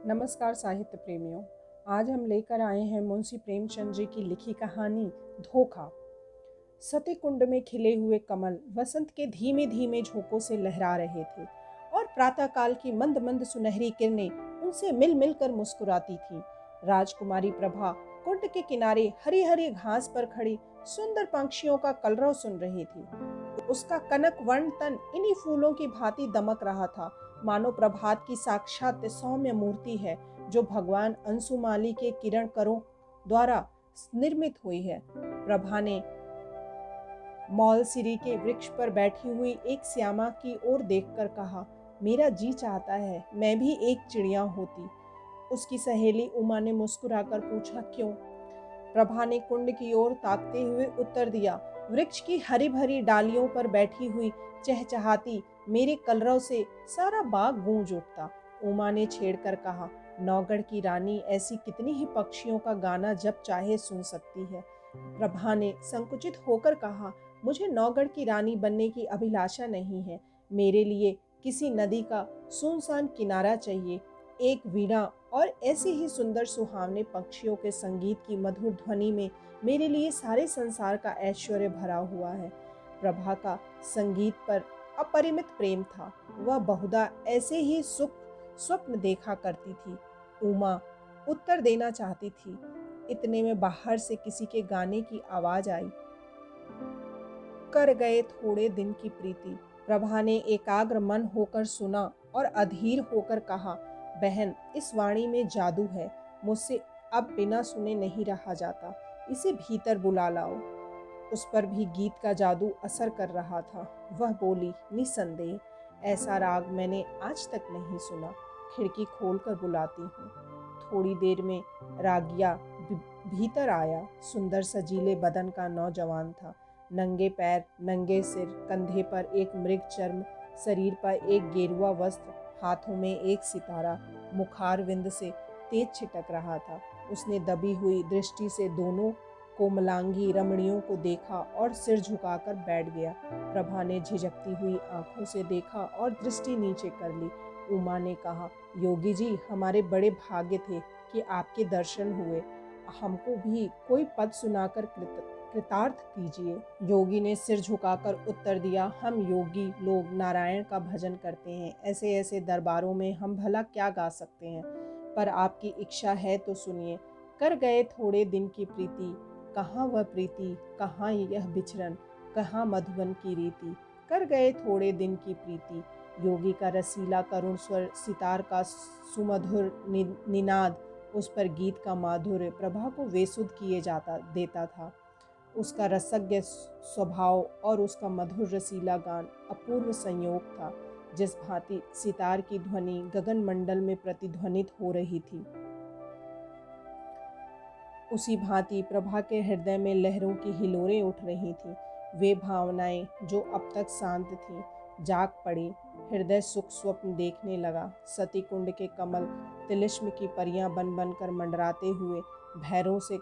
नमस्कार साहित्य प्रेमियों। आज हम लेकर आए हैं मुंशी प्रेमचंद जी की लिखी कहानी धोखा। सती कुंड में खिले हुए कमल वसंत के धीमे धीमे झोंकों से लहरा रहे थे और प्रातःकाल की मंद मंद सुनहरी किरणें उनसे मिल मिल कर मुस्कुराती थीं। राजकुमारी प्रभा कुंड के किनारे हरी हरी घास पर खड़ी सुंदर पंछियों का कलरव सुन रही थी। उसका कनक वर्ण तन इन्हीं फूलों की भांति दमक रहा था, मानो प्रभात की साक्षात सौम्य मूर्ति है जो भगवान अंशुमाली के किरण करों द्वारा निर्मित हुई है। प्रभा ने मौलसिरी के वृक्ष पर बैठी हुई एक श्यामा की ओर देखकर कहा, मेरा जी चाहता है मैं भी एक चिड़िया होती। उसकी सहेली उमा ने मुस्कुराकर पूछा, क्यों? प्रभा ने कुंड की ओर ताकते हुए उत्तर दिया, वृक्ष की हरी भरी डालियों पर बैठी हुई चहचहाती मेरे कलरव से सारा बाग गूंज उठता। उमा ने छेड़कर कहा, नौगढ़ की रानी ऐसी कितनी ही पक्षियों का गाना जब चाहे सुन सकती है। प्रभा ने संकुचित होकर कहा, मुझे नौगढ़ की रानी बनने की अभिलाषा नहीं है। मेरे लिए किसी नदी का सुनसान किनारा चाहिए, एक वीणा और ऐसे ही सुंदर सुहावने पक्षियों के संगीत की मधुर ध्वनि में मेरे लिए सारे संसार का ऐश्वर्य भरा हुआ है। प्रभा का संगीत पर अपरिमित प्रेम था। वह बहुधा ऐसे ही सुख स्वप्न देखा करती थी। उमा उत्तर देना चाहती थी, इतने में बाहर से किसी के गाने की आवाज आई। कर गए थोड़े दिन की प्रीति। प्रभा ने एकाग्र मन होकर सुना और अधीर होकर कहा, बहन इस वाणी में जादू है, मुझसे अब बिना सुने नहीं रहा जाता, इसे भीतर बुला लाओ। उस पर भी गीत का जादू असर कर रहा था। वह बोली, निसंदेह ऐसा राग मैंने आज तक नहीं सुना, खिड़की खोलकर बुलाती हूँ। थोड़ी देर में रागिया भीतर आया। सुंदर सजीले बदन का नौजवान था। नंगे पैर, नंगे सिर, कंधे पर एक मृग चर्म, शरीर पर एक गेरुआ वस्त्र, हाथों में एक सितारा, मुखारविंद से तेज छिटक रहा था। उसने दबी हुई दृष्टि से दोनों कोमलांगी रमणियों को देखा और सिर झुकाकर बैठ गया। प्रभा ने झिझकती हुई आंखों से देखा और दृष्टि नीचे कर ली। उमा ने कहा, योगी जी हमारे बड़े भाग्य थे कि आपके दर्शन हुए, हमको भी कोई पद सुनाकर कृतार्थ कीजिए। योगी ने सिर झुकाकर उत्तर दिया, हम योगी लोग नारायण का भजन करते हैं, ऐसे ऐसे दरबारों में हम भला क्या गा सकते हैं, पर आपकी इच्छा है तो सुनिए। कर गए थोड़े दिन की प्रीति, कहाँ वह प्रीति, कहाँ यह बिछरन, कहाँ मधुबन की रीति। कर गए थोड़े दिन की प्रीति। योगी का रसीला करुण स्वर, सितार का सुमधुर निनाद, उस पर गीत का माधुर्य प्रभा को वेसुध किए जाता देता था। उसका रसज्ञ स्वभाव और उसका मधुर रसीला गान अपूर्व संयोग था। जिस भांति सितार की ध्वनि गगन मंडल में प्रतिध्वनित हो रही थी, उसी भांति प्रभा के हृदय में लहरों की हिलोरें उठ रही थीं। वे भावनाएं जो अब तक शांत थीं जाग पड़ी। हृदय सुख स्वप्न देखने लगा। सती कुंड के कमल तिलिस्म की परियां बन बन कर मंडराते हुए भैरों से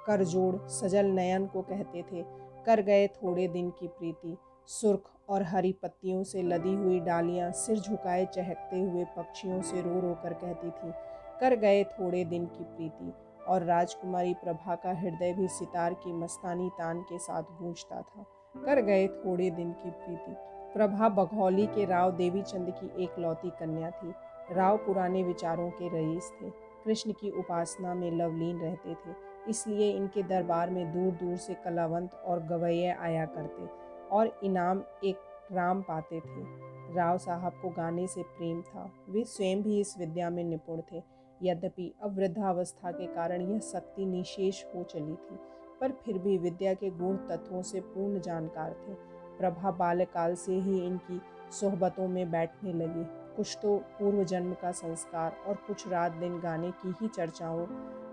करजोड़ सजल नयन को कहते थे, कर गए थोड़े दिन की प्रीति। सुर्ख और हरी पत्तियों से लदी हुई डालियां सिर झुकाए चहकते हुए पक्षियों से रो रो कर कहती थी, कर गए थोड़े दिन की प्रीति। और राजकुमारी प्रभा का हृदय भी सितार की मस्तानी तान के साथ गूंजता था, कर गए थोड़े दिन की प्रीति। प्रभा बघौली के राव देवीचंद की एक लौती कन्या थी। राव पुराने विचारों के रईस थे, कृष्ण की उपासना में लवलीन रहते थे, इसलिए इनके दरबार में दूर दूर से कलावंत और गवैये आया करते और इनाम एक राम पाते थे। राव साहब को गाने से प्रेम था। वे स्वयं भी इस विद्या में निपुण थे। यद्यपि अब वृद्धावस्था के कारण यह शक्ति निशेष हो चली थी, पर फिर भी विद्या के गुण तत्वों से पूर्ण जानकार थे। प्रभा बाल्यकाल से ही इनकी सोहबतों में बैठने लगी। कुछ तो पूर्व जन्म का संस्कार और कुछ रात दिन गाने की ही चर्चाओं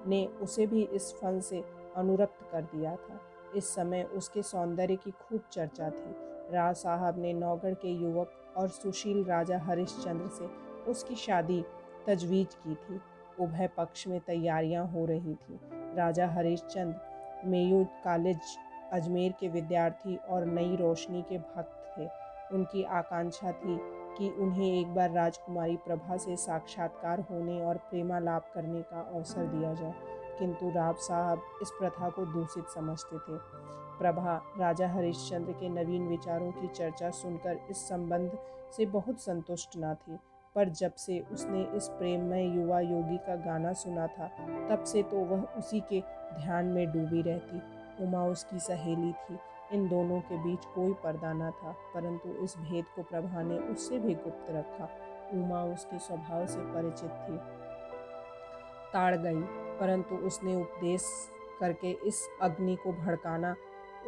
ने उसे भी इस फल से अनुरक्त कर दिया था। इस समय उसके सौंदर्य की खूब चर्चा थी। राव साहब ने नौगढ़ के युवक और सुशील राजा हरिश्चंद्र से उसकी शादी तजवीज की थी। उभय पक्ष में तैयारियां हो रही थी। राजा हरिश्चंद्र मेयू कॉलेज अजमेर के विद्यार्थी और नई रोशनी के भक्त थे। उनकी आकांक्षा थी कि उन्हें एक बार राजकुमारी प्रभा से साक्षात्कार होने और प्रेमालाप करने का अवसर दिया जाए, किंतु राव साहब इस प्रथा को दूषित समझते थे। प्रभा राजा हरिश्चंद्र के नवीन विचारों की चर्चा सुनकर इस संबंध से बहुत संतुष्ट न थी, पर जब से उसने इस प्रेममय युवा योगी का गाना सुना था, तब से तो वह उसी के ध्यान में डूबी रहती। उमा उसकी सहेली थी, इन दोनों के बीच कोई पर्दा न था, परंतु इस भेद को प्रभा ने उससे भी गुप्त रखा। उमा उसके स्वभाव से परिचित थी, ताड़ गई, परंतु उसने उपदेश करके इस अग्नि को भड़काना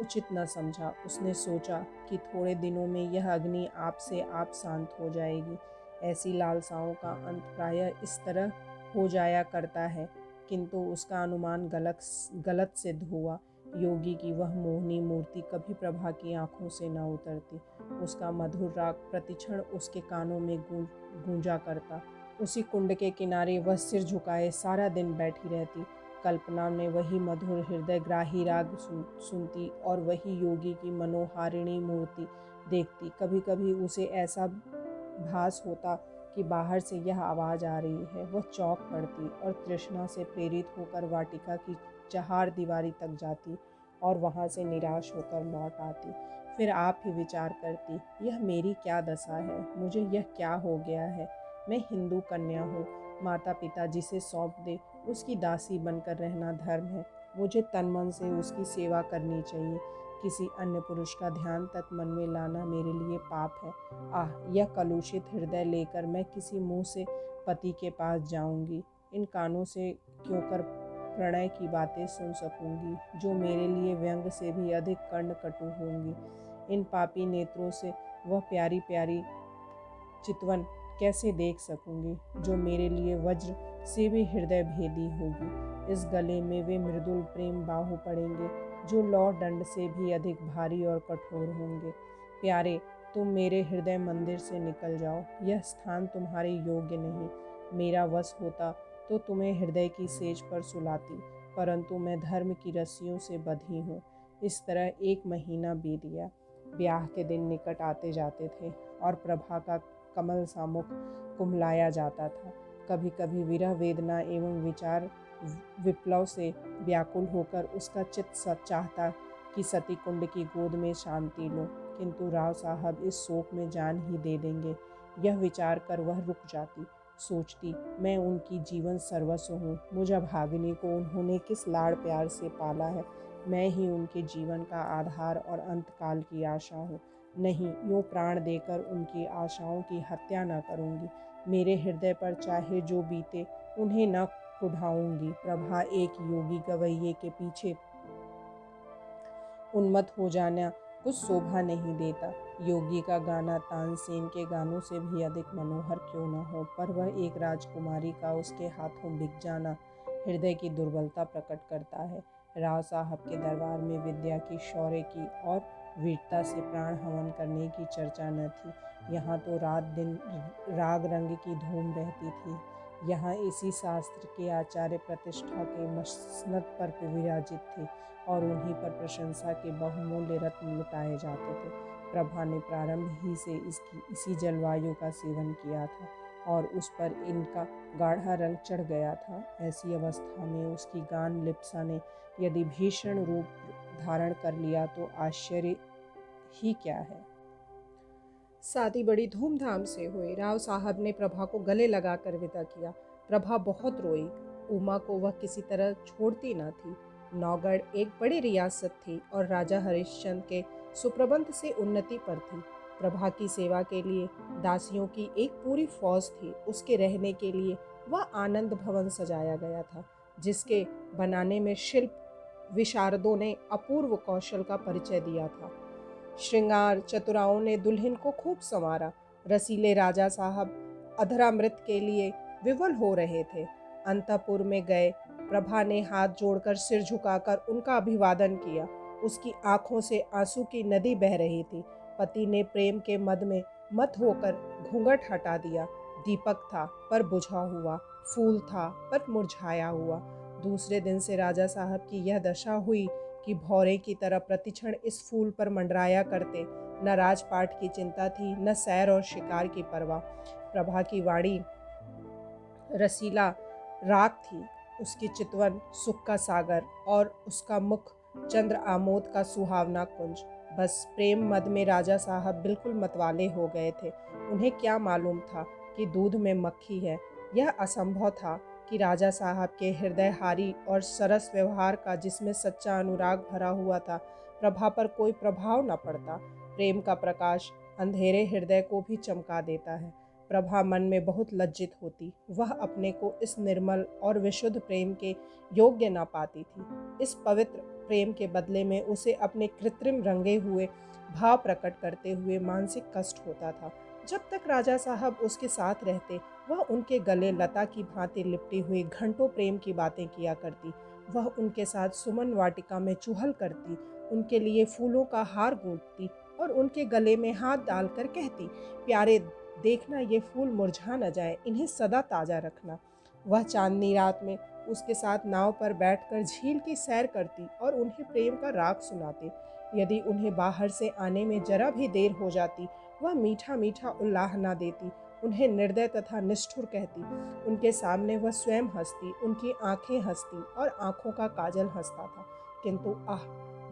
उचित न समझा। उसने सोचा कि थोड़े दिनों में यह अग्नि आप से आप शांत हो जाएगी। ऐसी लालसाओं का अंत प्रायः इस तरह हो जाया करता है, किंतु उसका अनुमान गलत सिद्ध हुआ। योगी की वह मोहनी मूर्ति कभी प्रभा की आंखों से न उतरती। उसका मधुर राग प्रतिक्षण उसके कानों में गूंजा करता। उसी कुंड के किनारे वह सिर झुकाए सारा दिन बैठी रहती। कल्पना में वही मधुर हृदयग्राही राग सुनती और वही योगी की मनोहारिणी मूर्ति देखती। कभी कभी उसे ऐसा भास होता कि बाहर से यह आवाज़ आ रही है। वह चौंक पड़ती और तृष्णा से प्रेरित होकर वाटिका की चहार दीवारी तक जाती और वहाँ से निराश होकर लौट आती। फिर आप ही विचार करती, यह मेरी क्या दशा है, मुझे यह क्या हो गया है। मैं हिंदू कन्या हूँ, माता पिता जिसे सौंप दे उसकी दासी बनकर रहना धर्म है। मुझे तन मन से उसकी सेवा करनी चाहिए। किसी अन्य पुरुष का ध्यान तक मन में लाना मेरे लिए पाप है। आह, यह कलुषित हृदय लेकर मैं किसी मुंह से पति के पास जाऊंगी। इन कानों से क्यों कर प्रणय की बातें सुन सकूंगी, जो मेरे लिए व्यंग से भी अधिक कर्ण कटु होंगी। इन पापी नेत्रों से वह प्यारी प्यारी चितवन कैसे देख सकूंगी, जो मेरे लिए वज्र से भी हृदय भेदी होगी। इस गले में वे मृदुल प्रेम बाहु पड़ेंगे, जो लौ दंड से भी अधिक भारी और कठोर होंगे। प्यारे, तुम मेरे हृदय मंदिर से निकल जाओ, यह स्थान तुम्हारे योग्य नहीं। मेरा वश होता तो तुम्हें हृदय की सेज पर सुलाती, परंतु मैं धर्म की रस्सियों से बंधी हूँ। इस तरह 1 महीना बीत गया। ब्याह के दिन निकट आते जाते थे और प्रभा का कमल सा मुख कुम्हलाया जाता था। कभी कभी विरह वेदना एवं विचार विप्लव से व्याकुल होकर उसका चित्त चाहता कि सती कुंड की गोद में शांति लो, किंतु राव साहब इस शोक में जान ही दे देंगे। यह विचार कर वह रुक जाती। सोचती, मैं उनकी जीवन सर्वस्व हूँ। मुझ भागिनी को उन्होंने किस लाड़ प्यार से पाला है। मैं ही उनके जीवन का आधार और अंतकाल की आशा हूँ। नहीं, यूँ प्राण देकर उनकी आशाओं की हत्या न करूँगी। मेरे हृदय पर चाहे जो बीते, उन्हें न कुढ़ाऊँगी। प्रभा एक योगी गवैये के पीछे उन्मत्त हो जाना कुछ शोभा नहीं देता। योगी का गाना तानसेन के गानों से भी अधिक मनोहर क्यों न हो, पर वह एक राजकुमारी का उसके हाथों बिक जाना हृदय की दुर्बलता प्रकट करता है। राव साहब के दरबार में विद्या की, शौर्य की और वीरता से प्राण हवन करने की चर्चा न थी। यहाँ तो रात दिन राग रंग की धूम रहती थी। यहाँ इसी शास्त्र के आचार्य प्रतिष्ठा के मसनद पर विराजित थे और उन्हीं पर प्रशंसा के बहुमूल्य रत्न लुटाए जाते थे। प्रभा ने प्रारंभ ही से इसी जलवायु का सेवन किया था और उस पर इनका गाढ़ा रंग चढ़ गया था। ऐसी अवस्था में उसकी गान लिप्सा ने यदि भीषण रूप धारण कर लिया तो आश्चर्य ही क्या है। शादी बड़ी धूमधाम से हुई। राव साहब ने प्रभा को गले लगाकर विदा किया। प्रभा बहुत रोई। उमा को वह किसी तरह छोड़ती न थी। नौगढ़ एक बड़ी रियासत थी और राजा हरिश्चंद्र के सुप्रबंध से उन्नति पर थी। प्रभा की सेवा के लिए दासियों की एक पूरी फौज थी। उसके रहने के लिए वह आनंद भवन सजाया गया था, जिसके बनाने में शिल्प विशारदों ने अपूर्व कौशल का परिचय दिया था। श्रृंगार चतुराओं ने दुल्हन को खूब संवारा। रसीले राजा साहब अधरामृत के लिए विवल हो रहे थे। अंतपुर में गए, प्रभा ने हाथ जोड़कर सिर झुकाकर उनका अभिवादन किया। उसकी आंखों से आंसू की नदी बह रही थी। पति ने प्रेम के मद में मत होकर घूंघट हटा दिया। दीपक था पर बुझा हुआ, फूल था पर मुरझाया हुआ। दूसरे दिन से राजा साहब की यह दशा हुई कि भौरे की तरह प्रतिक्षण इस फूल पर मंडराया करते। न राजपाट की चिंता थी, न सैर और शिकार की परवाह। प्रभा की वाणी रसीला राग थी, उसकी चितवन सुख का सागर और उसका मुख चंद्र आमोद का सुहावना कुंज। बस प्रेम मद में राजा साहब बिल्कुल मतवाले हो गए थे। उन्हें क्या मालूम था कि दूध में मक्खी है। यह असंभव था कि राजा साहब के हृदयहारी और सरस व्यवहार का, जिसमें सच्चा अनुराग भरा हुआ था, प्रभा पर कोई प्रभाव न पड़ता। प्रेम का प्रकाश अंधेरे हृदय को भी चमका देता है। प्रभा मन में बहुत लज्जित होती। वह अपने को इस निर्मल और विशुद्ध प्रेम के योग्य न पाती थी। इस पवित्र प्रेम के बदले में उसे अपने कृत्रिम रंगे हुए भाव प्रकट करते हुए मानसिक कष्ट होता था। जब तक राजा साहब उसके साथ रहते, वह उनके गले लता की भांति लिपटी हुई घंटों प्रेम की बातें किया करती। वह उनके साथ सुमन वाटिका में चुहल करती, उनके लिए फूलों का हार गूंथती और उनके गले में हाथ डालकर कहती, प्यारे देखना ये फूल मुरझा न जाए, इन्हें सदा ताज़ा रखना। वह चांदनी रात में उसके साथ नाव पर बैठकर झील की सैर करती और उन्हें प्रेम का राग सुनाती। यदि उन्हें बाहर से आने में जरा भी देर हो जाती, वह मीठा मीठा उल्लाहना देती, उन्हें निर्दय तथा निष्ठुर कहती। उनके सामने वह स्वयं हंसती, उनकी आंखें हंसती और आंखों का काजल हंसता था। किंतु आह,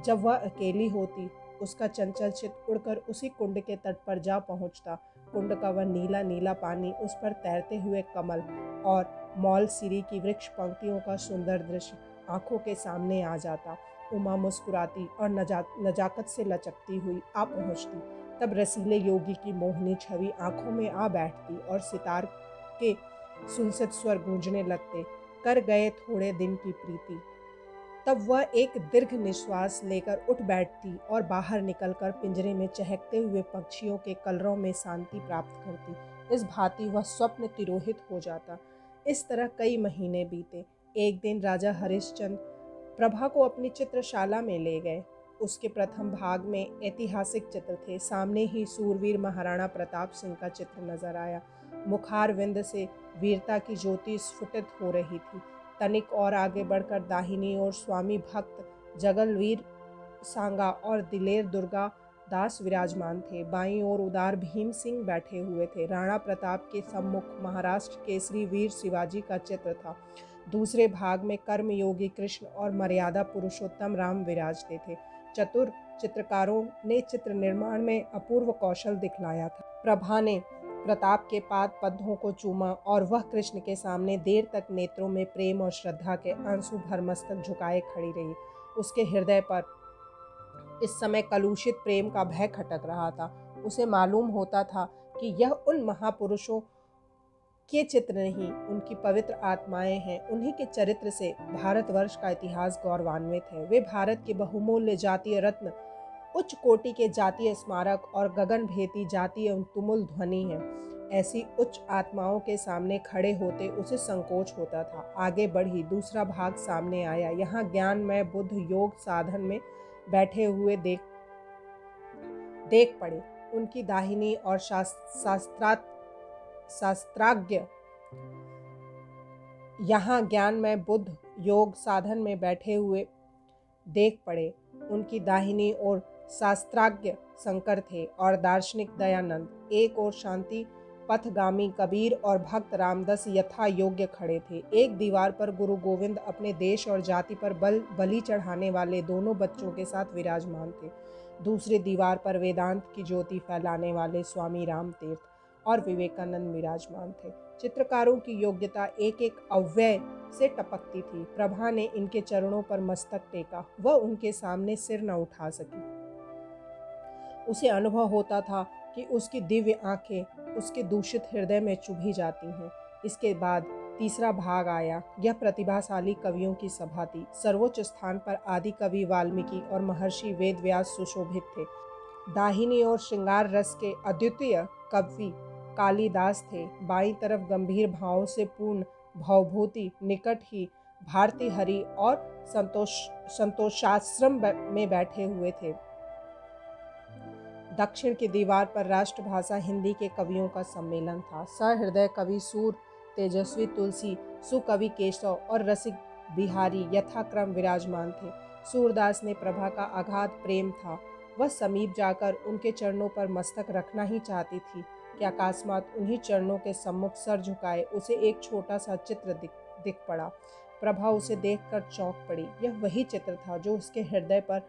जब वह अकेली होती, उसका चंचल चित्त उड़कर उसी कुंड के तट पर जा पहुंचता। कुंड का वह नीला नीला पानी, उस पर तैरते हुए कमल और मौल सिरी की वृक्ष पंक्तियों का सुंदर दृश्य आंखों के सामने आ जाता। उमा मुस्कुराती और नजाकत से लचकती हुई आ पहुंचती। तब रसीले योगी की मोहनी छवि आंखों में आ बैठती और सितार के सुलसित स्वर गूंजने लगते, कर गए थोड़े दिन की प्रीति। तब वह एक दीर्घ निश्वास लेकर उठ बैठती और बाहर निकलकर पिंजरे में चहकते हुए पक्षियों के कलरव में शांति प्राप्त करती। इस भांति वह स्वप्न तिरोहित हो जाता। इस तरह कई महीने बीते। एक दिन राजा हरिश्चंद्र प्रभा को अपनी चित्रशाला में ले गए। उसके प्रथम भाग में ऐतिहासिक चित्र थे। सामने ही सूरवीर महाराणा प्रताप सिंह का चित्र नजर आया। मुखार विंद से वीरता की ज्योति स्फुटित हो रही थी। तनिक और आगे बढ़कर दाहिनी ओर स्वामी भक्त जगलवीर सांगा और दिलेर दुर्गा दास विराजमान थे। बाईं ओर उदार भीम सिंह बैठे हुए थे। राणा प्रताप के सम्मुख महाराष्ट्र केसरी वीर शिवाजी का चित्र था। दूसरे भाग में कर्मयोगी कृष्ण और मर्यादा पुरुषोत्तम राम विराजते थे। चतुर चित्रकारों ने चित्र निर्माण में अपूर्व कौशल दिखलाया था। प्रभा ने प्रताप के पाद पद्मों को चूमा और वह कृष्ण के सामने देर तक नेत्रों में प्रेम और श्रद्धा के आंसू भर मस्तक झुकाए खड़ी रही। उसके हृदय पर इस समय कलुषित प्रेम का भय खटक रहा था। उसे मालूम होता था कि यह उन महापुरुषों के चित्र नहीं, उनकी पवित्र आत्माएं हैं। उन्हीं के चरित्र से भारतवर्ष का इतिहास गौरवान्वित है। वे भारत के बहुमूल्य जातीय रत्न, उच्च कोटि के जातीय स्मारक और गगन भेदी जातीय तुमुल ध्वनि है। ऐसी उच्च आत्माओं के सामने खड़े होते उसे संकोच होता था। आगे बढ़ी, दूसरा भाग सामने आया। यहाँ ज्ञानमय बुद्ध योग साधन में बैठे हुए देख पड़े। उनकी दाहिनी और शास्त्राज्ञ यहाँ ज्ञानमय बुद्ध योग साधन में बैठे हुए देख पड़े। उनकी दाहिनी ओर शास्त्राज्ञ शंकर थे और दार्शनिक दयानंद। एक ओर शांति पथगामी कबीर और भक्त रामदास यथा योग्य खड़े थे। एक दीवार पर गुरु गोविंद अपने देश और जाति पर बलि चढ़ाने वाले दोनों बच्चों के साथ विराजमान थे। दूसरी दीवार पर वेदांत की ज्योति फैलाने वाले स्वामी राम तीर्थ और विवेकानंद विराजमान थे। चित्रकारों की योग्यता एक एक अव्यय से टपकती थी। प्रभा ने इनके चरणों पर मस्तक टेका। वह उनके सामने सिर न उठा सकी। उसे अनुभव होता था कि उसकी दिव्य आंखें उसके दूषित हृदय में चुभी जाती हैं। इसके बाद तीसरा भाग आया। यह प्रतिभाशाली कवियों की सभा थी। सर्वोच्च स्थान पर आदि कवि वाल्मीकि और महर्षि वेदव्यास सुशोभित थे। दाहिनी ओर श्रृंगार रस के अद्वितीय कवि कालिदास थे। बाईं तरफ गंभीर भावों से पूर्ण भवभूति निकट ही भारती हरि और संतोषाश्रम में बैठे हुए थे। दक्षिण की दीवार पर राष्ट्रभाषा हिंदी के कवियों का सम्मेलन था। सहृदय कवि सूर, तेजस्वी तुलसी, सुकवि केशव और रसिक बिहारी यथाक्रम विराजमान थे। सूरदास ने प्रभा का अगाध प्रेम था। वह समीप जाकर उनके चरणों पर मस्तक रखना ही चाहती थी कि अकस्मात उन्हीं चरणों के सम्मुख सर झुकाए उसे एक छोटा सा चित्र दिख पड़ा। प्रभा उसे देखकर चौंक पड़ी। यह वही चित्र था जो उसके हृदय पर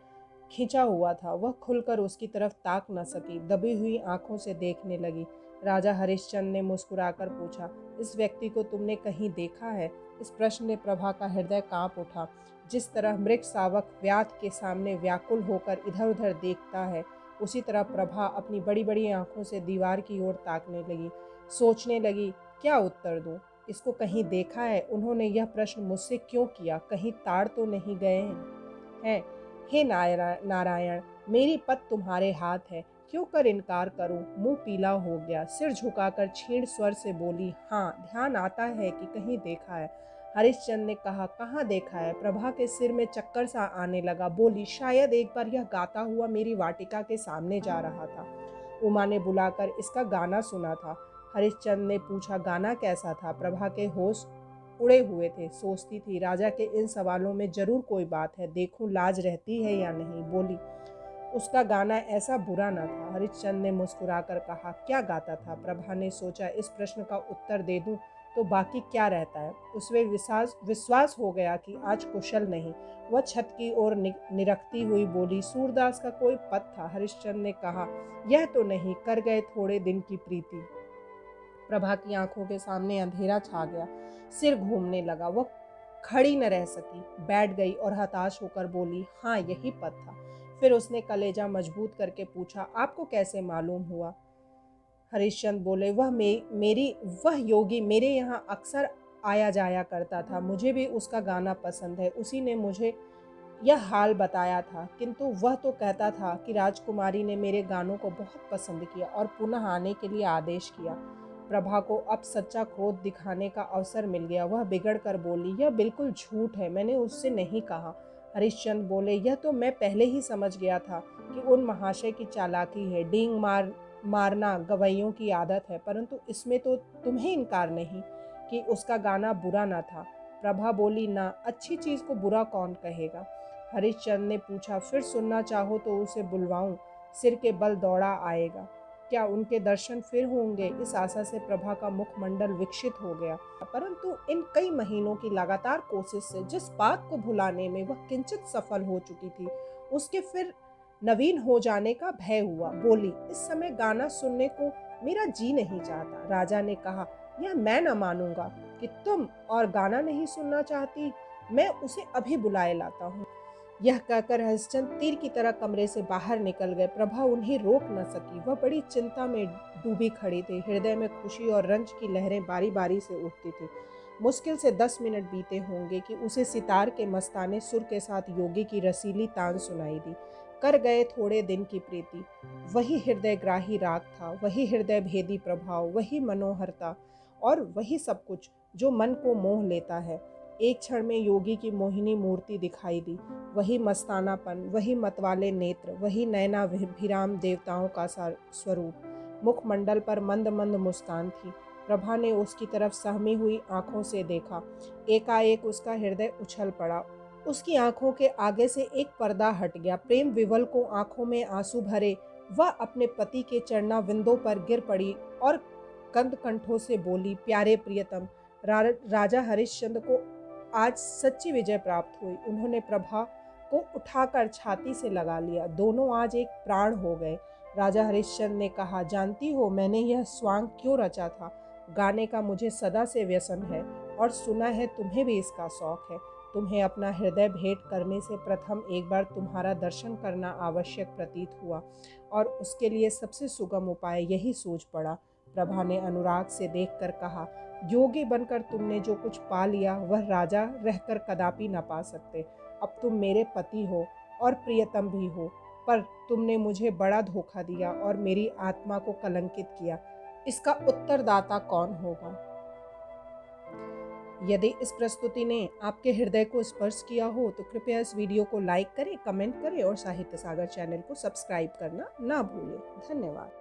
खिंचा हुआ था। वह खुलकर उसकी तरफ ताक न सकी, दबी हुई आंखों से देखने लगी। राजा हरिश्चंद्र ने मुस्कुराकर पूछा, इस व्यक्ति को तुमने कहीं देखा है? इस प्रश्न ने प्रभा का हृदय कांप उठा। जिस तरह मृग शावक व्याध के सामने व्याकुल होकर इधर उधर देखता है, उसी तरह प्रभा अपनी बड़ी बड़ी आंखों से दीवार की ओर ताकने लगी। सोचने लगी, क्या उत्तर दूं? इसको कहीं देखा है? उन्होंने यह प्रश्न मुझसे क्यों किया? कहीं ताड़ तो नहीं गए हैं? हे नारायण, मेरी पत तुम्हारे हाथ है, क्यों कर इनकार करूं? मुंह पीला हो गया, सिर झुकाकर क्षीण स्वर से बोली, हाँ, ध्यान आता है कि कहीं देखा है। हरिश्चंद्र ने कहा, कहाँ देखा है? प्रभा के सिर में चक्कर सा आने लगा। बोली, शायद एक बार यह गाता हुआ मेरी वाटिका के सामने जा रहा था। उमा ने बुलाकर इसका गाना सुना था। हरिश्चंद्र ने पूछा, गाना कैसा था? प्रभा के होश उड़े हुए थे। सोचती थी, राजा के इन सवालों में जरूर कोई बात है, देखूं लाज रहती है या नहीं। बोली, उसका गाना ऐसा बुरा न था। हरिश्चंद्र ने मुस्कुराकर कहा, क्या गाता था? प्रभा ने सोचा, इस प्रश्न का उत्तर दे दूं तो बाकी क्या रहता है। उसमें विश्वास हो गया कि आज कुशल नहीं। वह छत की ओर निरखती हुई बोली, सूरदास का कोई पद था? हरिश्चंद्र ने कहा, यह तो नहीं, कर गए थोड़े दिन की प्रीति। प्रभा की आंखों के सामने अंधेरा छा गया, सिर घूमने लगा। वह खड़ी न रह सकी, बैठ गई और हताश होकर बोली, हाँ, यही पद था। फिर उसने कलेजा मजबूत करके पूछा, आपको कैसे मालूम हुआ? हरिश्चंद्र बोले, वह योगी मेरे यहाँ अक्सर आया जाया करता था। मुझे भी उसका गाना पसंद है। उसी ने मुझे यह हाल बताया था, किंतु वह तो कहता था कि राजकुमारी ने मेरे गानों को बहुत पसंद किया और पुनः आने के लिए आदेश किया। प्रभा को अब सच्चा क्रोध दिखाने का अवसर मिल गया। वह बिगड़ कर बोली, यह बिल्कुल झूठ है, मैंने उससे नहीं कहा। हरिश्चंद्र बोले, यह तो मैं पहले ही समझ गया था कि उन महाशय की चालाकी है। डींग मारना गवैयों की आदत है, परंतु इसमें तो तुम्हें इनकार नहीं कि उसका गाना बुरा न था। प्रभा बोली, ना, अच्छी चीज को बुरा कौन कहेगा। हरिश्चंद्र ने पूछा, फिर सुनना चाहो तो उसे बुलवाऊं? सिर के बल दौड़ा आएगा। क्या उनके दर्शन फिर होंगे? इस आशा से प्रभा का मुखमंडल विकसित हो गया। परंतु इन कई महीनों की लगातार कोशिश से जिस बात को भुलाने में वह किंचित सफल हो चुकी थी, उसके फिर नवीन हो जाने का भय हुआ। बोली, इस समय गाना सुनने को मेरा जी नहीं चाहता। राजा ने कहा, यह मैं न मानूंगा कि तुम और गाना नहीं सुनना चाहती। मैं उसे अभी बुलाए लाता हूँ। यह कहकर हरिश्चंद्र तीर की तरह कमरे से बाहर निकल गए। प्रभा उन्हें रोक न सकी। वह बड़ी चिंता में डूबी खड़ी थी। हृदय में खुशी और रंज की लहरें बारी बारी से उठती थी। मुश्किल से 10 मिनट बीते होंगे कि उसे सितार के मस्ताने सुर के साथ योगी की रसीली तान सुनाई दी। कर गए थोड़े दिन की प्रीति। वही हृदयग्राही राग था, वही हृदय भेदी प्रभाव, वही मनोहरता और वही सब कुछ जो मन को मोह लेता है। एक क्षण में योगी की मोहिनी मूर्ति दिखाई दी। वही मस्तानापन, वही मतवाले नेत्र, वही नयनाभिराम देवताओं का स्वरूप। मुखमंडल पर मंद मंद मुस्कान थी। प्रभा ने उसकी तरफ सहमी हुई आंखों से देखा। एकाएक उसका हृदय उछल पड़ा। उसकी आंखों के आगे से एक पर्दा हट गया। प्रेम विवल को आंखों में आंसू भरे वह अपने पति के चरणाविंदों पर गिर पड़ी और कंद कंठों से बोली, प्यारे प्रियतम, राजा हरिश्चंद्र को आज सच्ची विजय प्राप्त हुई। उन्होंने प्रभा को उठाकर छाती से लगा लिया। दोनों आज एक प्राण हो गए। राजा हरिश्चंद्र ने कहा, जानती हो मैंने यह स्वांग क्यों रचा था? गाने का मुझे सदा से व्यसन है और सुना है तुम्हें भी इसका शौक है। तुम्हें अपना हृदय भेंट करने से प्रथम एक बार तुम्हारा दर्शन करना आवश्यक प्रतीत हुआ और उसके लिए सबसे सुगम उपाय यही सूझ पड़ा। प्रभा ने अनुराग से देखकर कहा, योगी बनकर तुमने जो कुछ पा लिया वह राजा रहकर कदापि न पा सकते। अब तुम मेरे पति हो और प्रियतम भी हो, पर तुमने मुझे बड़ा धोखा दिया और मेरी आत्मा को कलंकित किया। इसका उत्तरदाता कौन होगा? यदि इस प्रस्तुति ने आपके हृदय को स्पर्श किया हो तो कृपया इस वीडियो को लाइक करें, कमेंट करें और साहित्य सागर चैनल को सब्सक्राइब करना ना भूलें। धन्यवाद।